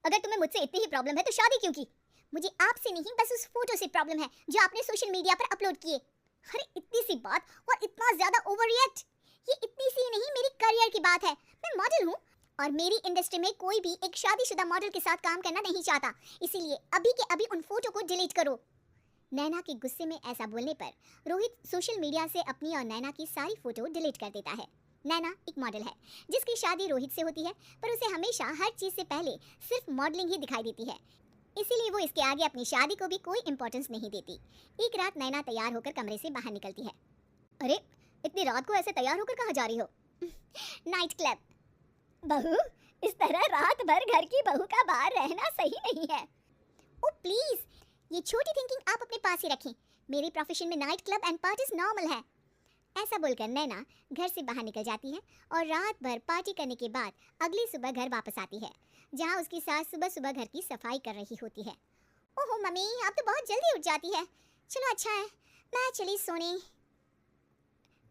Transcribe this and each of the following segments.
अगर तुम्हें मुझसे इतनी ही प्रॉब्लम है तो शादी क्यों की? मुझे आपसे नहीं, बस उस फोटो से प्रॉब्लम है जो आपने सोशल मीडिया पर अपलोड किए। अरे इतनी सी बात और इतना ज्यादा ओवर रिएक्ट। ये इतनी सी नहीं, मेरी करियर की बात है। मैं मॉडल हूँ और मेरी इंडस्ट्री में कोई भी एक शादीशुदा मॉडल के साथ काम करना नहीं चाहता, इसीलिए अभी के अभी उन फोटो को डिलीट करो। नैना के गुस्से में ऐसा बोलने पर रोहित सोशल मीडिया से अपनी और नैना की सारी फोटो डिलीट कर देता है। नैना एक मॉडल है जिसकी शादी रोहित से होती है, पर उसे हमेशा हर चीज से पहले सिर्फ मॉडलिंग ही दिखाई देती है, इसीलिए वो इसके आगे अपनी शादी को भी कोई इंपॉर्टेंस नहीं देती। एक रात नैना तैयार होकर कमरे से बाहर निकलती है। अरे इतनी रात को ऐसे तैयार होकर कहाँ जा रही हो? Night club. बहू, इस तरह रात भर घर की बहू का बाहर रहना सही नहीं है। ओ प्लीज, ये छोटी थिंकिंग आप अपने पास ही रखें। मेरे प्रोफेशन में night club and parties normal है। ऐसा बोलकर नैना घर से बाहर निकल जाती है और रात भर पार्टी करने के बाद अगली सुबह घर वापस आती है, जहाँ उसकी सास सुबह सुबह घर की सफाई कर रही होती है। ओहो मम्मी, आप तो बहुत जल्दी उठ जाती है। चलो अच्छा है, मैं चली सोने।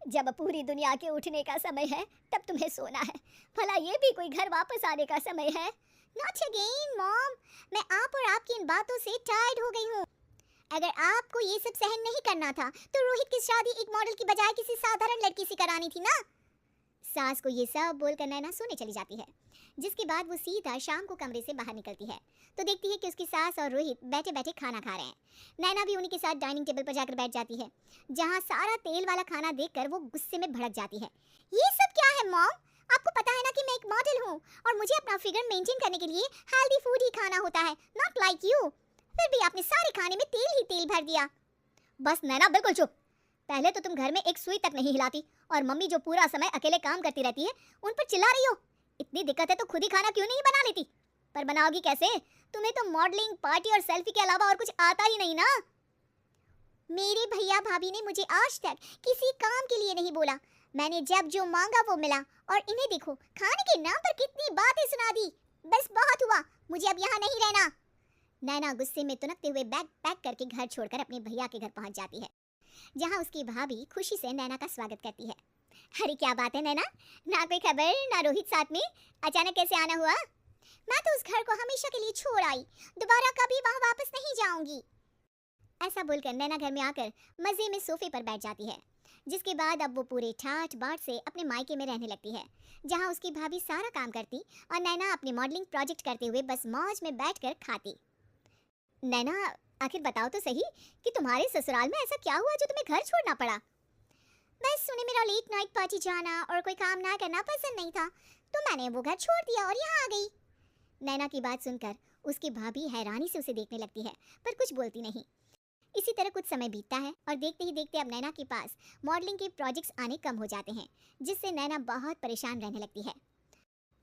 जब पूरी दुनिया के उठने का समय है तब तुम्हें सोना है, भला ये भी कोई घर वापस आने का समय है? नॉट अगेन मॉम, मैं आप और आपकी इन बातों से टायर्ड हो गई हूँ। अगर आपको ये सब सहन नहीं करना था तो रोहित की शादी एक मॉडल की बजाय किसी साधारण लड़की से करानी थी ना। सास को ये सब बोलकर नैना सोने चली जाती है, जिसके बाद वो सीधा शाम को कमरे से बाहर निकलती है तो देखती है कि उसकी सास और रोहित बैठे बैठे खाना खा रहे हैं। नैना भी उन्हीं के साथ डाइनिंग टेबल पर जाकर बैठ जाती है, जहाँ सारा तेल वाला खाना देखकर वो गुस्से में भड़क जाती है। ये सब क्या है मॉम? आपको पता है ना कि मैं एक मॉडल हूँ और मुझे अपना फिगर मेंटेन करने के लिए हेल्दी फूड ही खाना होता है, नॉट लाइक यू। फिर भी आपने सारे खाने में तेल ही तेल भर दिया। बस नैना बिल्कुल चुप। पहले तो तुम घर में एक सुई तक नहीं हिलाती और मम्मी जो पूरा समय अकेले काम करती रहती है उन पर चिल्ला रही हो। इतनी दिक्कत है तो खुद ही खाना क्यों नहीं बना लेती? पर बनाओगी कैसे? तुम्हें तो मॉडलिंग, पार्टी और सेल्फी के अलावा और कुछ आता ही नहीं ना। मेरे भैया भाभी ने मुझे आज तक किसी काम के लिए नहीं बोला। मैंने जब जो मांगा वो मिला और इन्हें देखो, खाने के नाम पर कितनी बातें सुना दी। बस बहुत हुआ, मुझे अब यहाँ नहीं रहना। नैना गुस्से में तुनकते हुए बैग पैक करके घर छोड़कर अपने भैया के घर पहुंच जाती है, जहां उसकी भाभी खुशी से नैना का स्वागत करती है। अरे क्या बात है नैना, ना कोई खबर ना रोहित साथ में, अचानक कैसे आना हुआ? मैं तो उस घर को हमेशा के लिए छोड़ आई, दोबारा कभी वहां वापस नहीं जाऊंगी। ऐसा बोलकर नैना घर में आकर मजे में सोफे पर बैठ जाती है, जिसके बाद अब वो पूरे ठाठ बाट से अपने मायके में रहने लगती है, जहाँ उसकी भाभी सारा काम करती और नैना अपने मॉडलिंग प्रोजेक्ट करते हुए बस मौज में बैठकर खाती। नैना आखिर बताओ तो सही कि तुम्हारे ससुराल में ऐसा क्या हुआ जो तुम्हें घर छोड़ना पड़ा? बस उन्हें मेरा लेट नाइट पार्टी जाना और कोई काम ना करना पसंद नहीं था, तो मैंने वो घर छोड़ दिया और यहाँ आ गई। नैना की बात सुनकर उसकी भाभी हैरानी से उसे देखने लगती है, पर कुछ बोलती नहीं। इसी तरह कुछ समय बीतता है और देखते ही देखते अब नैना के पास मॉडलिंग के प्रोजेक्ट्स आने कम हो जाते हैं, जिससे नैना बहुत परेशान रहने लगती है।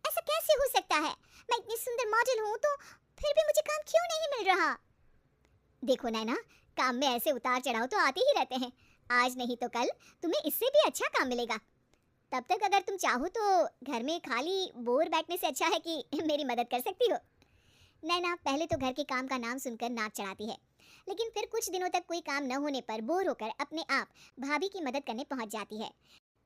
ऐसा कैसे हो सकता है? मैं इतनी सुंदर मॉडल हूँ तो फिर भी मुझे काम क्यों नहीं मिल रहा? देखो नैना, काम में ऐसे उतार चढ़ाव तो आते ही रहते हैं। आज नहीं तो कल तुम्हें इससे भी अच्छा काम मिलेगा। तब तक अगर तुम चाहो तो घर में खाली बोर बैठने से अच्छा है कि मेरी मदद कर सकती हो। नैना पहले तो घर के काम का नाम सुनकर नाक चढ़ाती है, लेकिन फिर कुछ दिनों तक कोई काम न होने पर बोर होकर अपने आप भाभी की मदद करने पहुंच जाती है।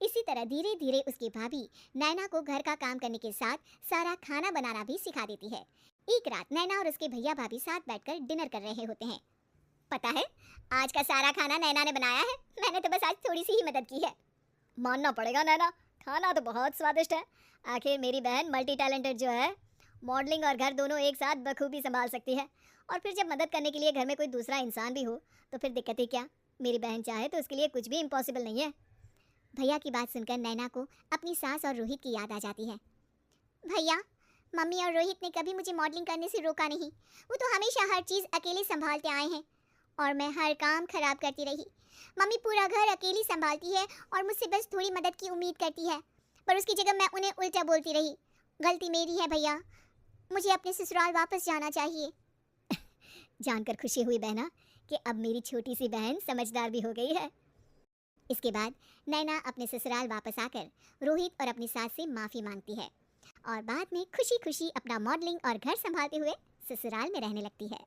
इसी तरह धीरे धीरे उसकी भाभी नैना को घर का काम करने के साथ सारा खाना बनाना भी सिखा देती है। एक रात नैना और उसके भैया भाभी साथ बैठकर डिनर कर रहे होते हैं। पता है, आज का सारा खाना नैना ने बनाया है, मैंने तो बस आज थोड़ी सी ही मदद की है। मानना पड़ेगा नैना, खाना तो बहुत स्वादिष्ट है। आखिर मेरी बहन मल्टी टैलेंटेड जो है, मॉडलिंग और घर दोनों एक साथ बखूबी संभाल सकती है। और फिर जब मदद करने के लिए घर में कोई दूसरा इंसान भी हो तो फिर दिक्कत ही क्या? मेरी बहन चाहे तो उसके लिए कुछ भी इम्पॉसिबल नहीं है। भैया की बात सुनकर नैना को अपनी सास और रोहित की याद आ जाती है। भैया, मम्मी और रोहित ने कभी मुझे मॉडलिंग करने से रोका नहीं। वो तो हमेशा हर चीज़ अकेले संभालते आए हैं और मैं हर काम खराब करती रही। मम्मी पूरा घर अकेली संभालती है और मुझसे बस थोड़ी मदद की उम्मीद करती है, पर उसकी जगह मैं उन्हें उल्टा बोलती रही। गलती मेरी है भैया, मुझे अपने ससुराल वापस जाना चाहिए। जानकर खुशी हुई बहना कि अब मेरी छोटी सी बहन समझदार भी हो गई है। इसके बाद नैना अपने ससुराल वापस आकर रोहित और अपनी सास से माफ़ी मांगती है और बाद में खुशी खुशी अपना मॉडलिंग और घर संभालते हुए ससुराल में रहने लगती है।